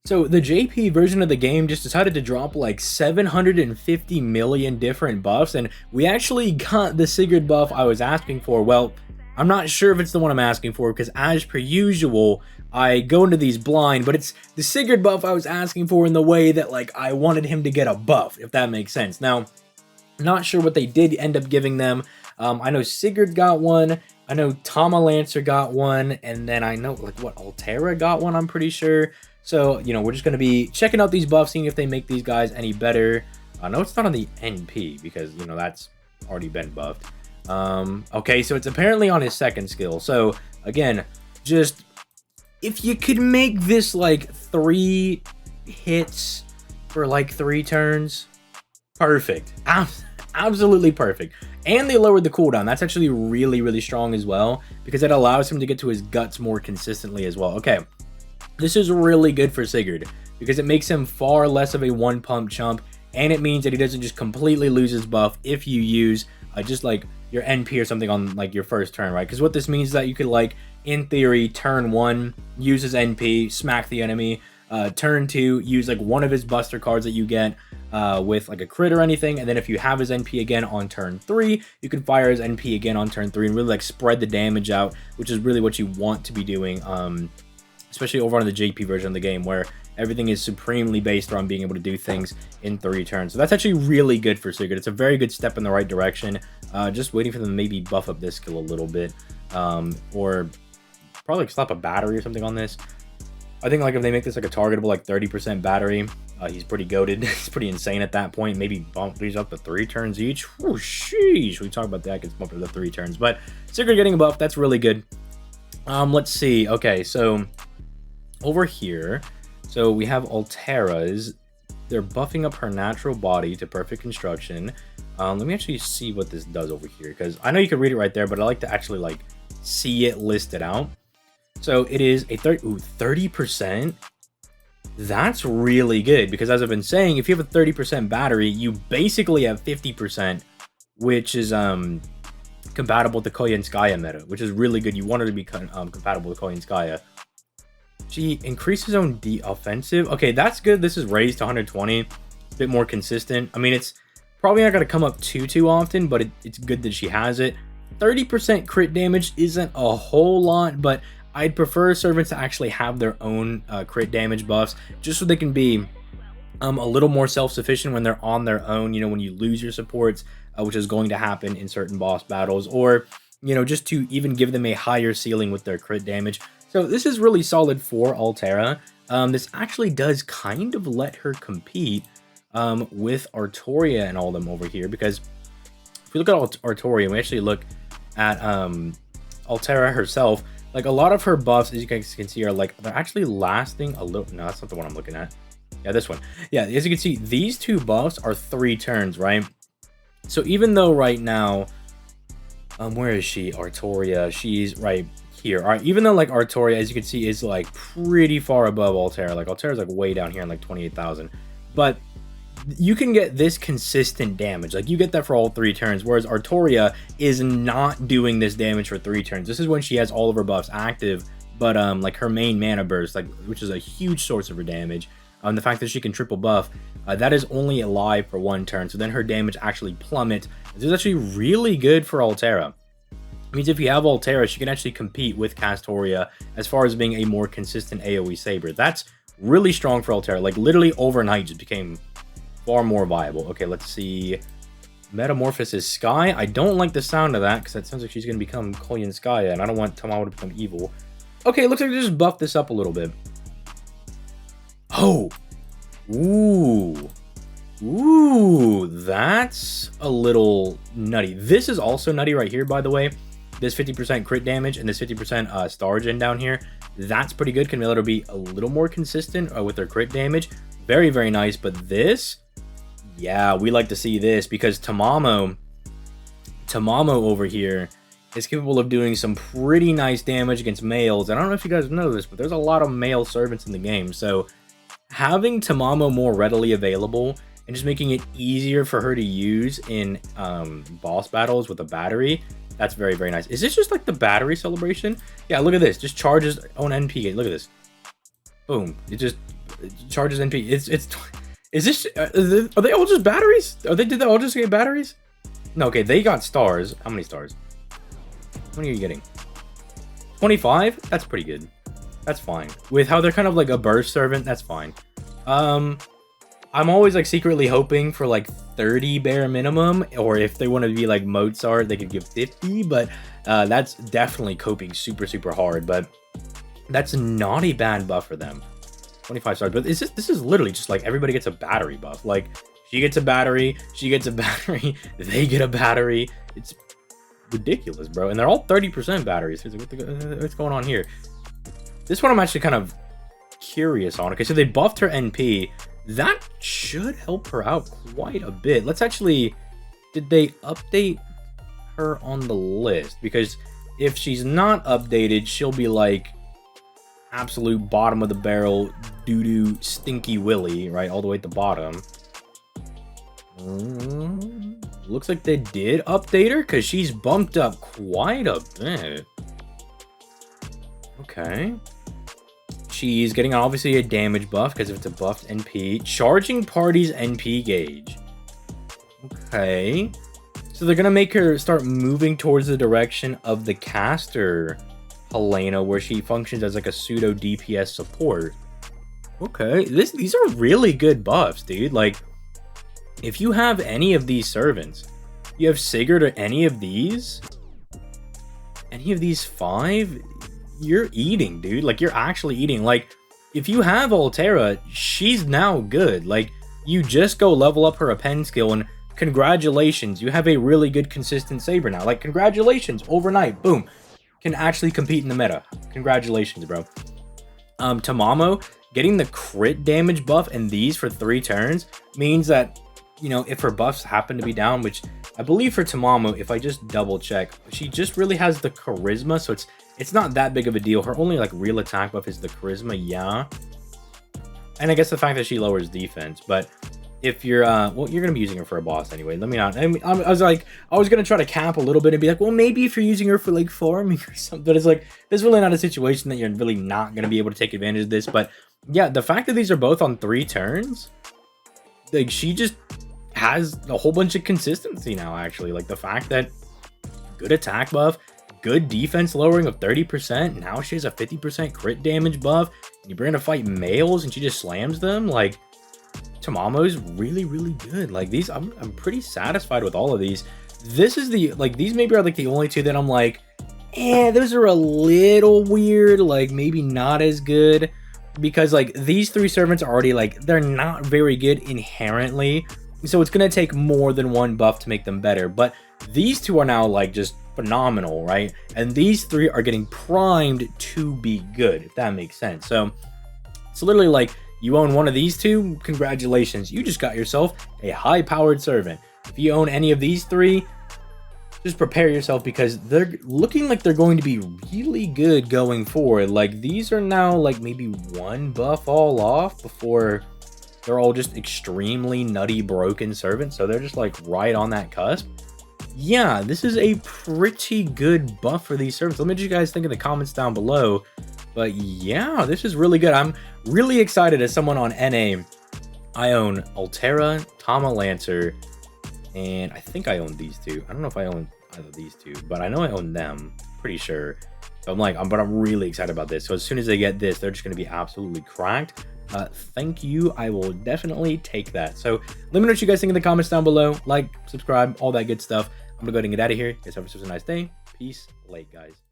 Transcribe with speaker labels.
Speaker 1: So the JP version of the game just decided to drop like 750 million different buffs, and we actually got the Sigurd buff I was asking for. Well, I'm not sure if it's the one I'm asking for, because as per usual, I go into these blind, but it's the Sigurd buff I was asking for in the way that like I wanted him to get a buff, if that makes sense. Now, not sure what they did end up giving them. I know Sigurd got one, I know Tama Lancer got one, and then I know like what Altera got one, I'm pretty sure. So, you know, we're just going to be checking out these buffs, seeing if they make these guys any better. No, it's not on the NP because, you know, that's already been buffed. Okay, so it's apparently on his second skill. So, again, just if you could make this like 3 hits for like 3 turns, perfect. Absolutely perfect. And they lowered the cooldown. That's actually really, really strong as well, because it allows him to get to his guts more consistently as well. Okay. This is really good for Sigurd because it makes him far less of a one-pump chump, and it means that he doesn't just completely lose his buff if you use just like your NP or something on like your first turn, right? Because what this means is that you could, like, in theory, turn 1, use his NP, smack the enemy, turn 2, use like one of his buster cards that you get with like a crit or anything, and then if you have his NP again on turn 3, you can fire his NP again on turn 3 and really like spread the damage out, which is really what you want to be doing. Especially over on the JP version of the game, where everything is supremely based on being able to do things in 3 turns. So that's actually really good for Sigurd. It's a very good step in the right direction. Just waiting for them to maybe buff up this skill a little bit, or probably like slap a battery or something on this. I think like if they make this like a targetable like 30% battery, he's pretty goated. He's pretty insane at that point. Maybe bump these up to 3 turns each. Whew, sheesh. We talk about that. Gets bumped up to 3 turns, but Sigurd getting a buff, that's really good. Let's see. Okay, so over here, so we have Altera's. They're buffing up her natural body to perfect construction. Let me actually see what this does over here, because I know you can read it right there, but I like to actually like see it listed out. So it is a 30%. That's really good, because as I've been saying, if you have a 30% battery, you basically have 50%, which is compatible with the Koyenskaya meta, which is really good. You want it to be compatible with Koyenskaya. She increases own offensive. Okay, that's good. This is raised to 120. It's a bit more consistent. I mean, it's probably not going to come up too often, but it's good that she has it. 30% crit damage isn't a whole lot, but I'd prefer servants to actually have their own crit damage buffs, just so they can be a little more self-sufficient when they're on their own, you know, when you lose your supports, which is going to happen in certain boss battles, or, you know, just to even give them a higher ceiling with their crit damage. So this is really solid for Altera. This actually does kind of let her compete with Artoria and all them over here, because if we look at Artoria and we actually look at Altera herself, like a lot of her buffs, as you guys can see, are like, they're actually lasting a little. No, that's not the one I'm looking at. Yeah, this one. Yeah, as you can see, these 2 buffs are 3 turns, right? So even though right now, where is she? Artoria, she's right here. All right, even though like Artoria, as you can see, is like pretty far above Altera. Like Altera's like way down here in like 28,000, but you can get this consistent damage. Like you get that for all 3 turns, whereas Artoria is not doing this damage for 3 turns. This is when she has all of her buffs active, but like her main mana burst, like, which is a huge source of her damage. The fact that she can triple buff, that is only alive for 1 turn, so then her damage actually plummets. This is actually really good for Altera. It means if you have Altera, she can actually compete with Castoria as far as being a more consistent AoE saber. That's really strong for Altera. Like literally overnight just became far more viable. Okay, let's see. Metamorphosis Sky. I don't like the sound of that, because that sounds like she's going to become Koyenskaya, and I don't want Tamamo to become evil. Okay, looks like they just buffed this up a little bit. Oh! Ooh! Ooh, that's a little nutty. This is also nutty right here, by the way. This 50% crit damage and this 50% star gen down here. That's pretty good. Can let her be a little more consistent with her crit damage. Very, very nice. But this, yeah, we like to see this, because Tamamo over here is capable of doing some pretty nice damage against males. And I don't know if you guys know this, but there's a lot of male servants in the game. So having Tamamo more readily available and just making it easier for her to use in boss battles with a battery, that's very, very nice. Is this just like the battery celebration? Yeah, look at this. Just charges own NP. Look at this. Boom. It just Charges NP. Is this? Are they all just batteries? Did they all just get batteries? No, okay, they got stars. How many stars? How many are you getting? 25? That's pretty good. That's fine. With how they're kind of like a burst servant, that's fine. I'm always like secretly hoping for like 30 bare minimum, or if they want to be like Mozart, they could give 50, but that's definitely coping super hard, but that's not a bad buff for them. 25 stars, but this is literally just like everybody gets a battery buff. Like she gets a battery, they get a battery. It's ridiculous, bro. And they're all 30% batteries. What's going on here? This one I'm actually kind of curious on. Okay, so they buffed her NP. That should help her out quite a bit. Let's actually... Did they update her on the list? Because if she's not updated, she'll be like absolute bottom of the barrel doo-doo stinky willy, right? All the way at the bottom. Looks like they did update her because she's bumped up quite a bit. Okay. She's getting obviously a damage buff because if it's a buffed NP. Charging party's NP gauge. Okay. So they're going to make her start moving towards the direction of the caster Helena, where she functions as like a pseudo DPS support. Okay. These are really good buffs, dude. Like, if you have any of these servants, you have Sigurd or any of these 5, you're eating, dude. Like, you're actually eating. Like, if you have Altera, she's now good. Like, you just go level up her append skill, and congratulations, you have a really good consistent saber now. Like, congratulations, overnight, boom, can actually compete in the meta. Congratulations, bro. Tamamo getting the crit damage buff and these for 3 turns means that, you know, if her buffs happen to be down, which I believe for Tamamo, if I just double check, she just really has the charisma, so it's not that big of a deal. Her only like real attack buff is the charisma, yeah. And I guess the fact that she lowers defense, but if you're well, you're gonna be using her for a boss anyway. Let me not. I was gonna try to cap a little bit and be like, well, maybe if you're using her for like farming or something. But it's like, there's really not a situation that you're really not gonna be able to take advantage of this. But yeah, the fact that these are both on 3 turns, like, she just has a whole bunch of consistency now. Actually, like the fact that good attack buff, good defense lowering of 30%. Now she has a 50% crit damage buff. And you bring her to fight males and she just slams them. Like, Tamamo's really good. Like, these, I'm pretty satisfied with all of these. This is the, like, these maybe are like the only 2 that I'm like, those are a little weird. Like, maybe not as good, because like these 3 servants are already like, they're not very good inherently. So it's going to take more than 1 buff to make them better. But these 2 are now like just phenomenal, right? And these 3 are getting primed to be good, if that makes sense. So it's literally like, you own one of these 2, congratulations, you just got yourself a high-powered servant. If you own any of these 3, just prepare yourself, because they're looking like they're going to be really good going forward. Like, these are now like maybe 1 buff all off before they're all just extremely nutty broken servants. So they're just like right on that cusp. Yeah, this is a pretty good buff for these servants. Let me know what you guys think in the comments down below. But yeah, this is really good. I'm really excited as someone on NA. I own Altera, Tama Lancer, and I think I own these 2. I don't know if I own either of these 2, but I know I own them, pretty sure. So I'm like, but I'm really excited about this. So as soon as they get this, they're just going to be absolutely cracked. Thank you. I will definitely take that. So let me know what you guys think in the comments down below. Like, subscribe, all that good stuff. I'm going to go ahead and get out of here. Guys, have yourselves a nice day. Peace. Late, guys.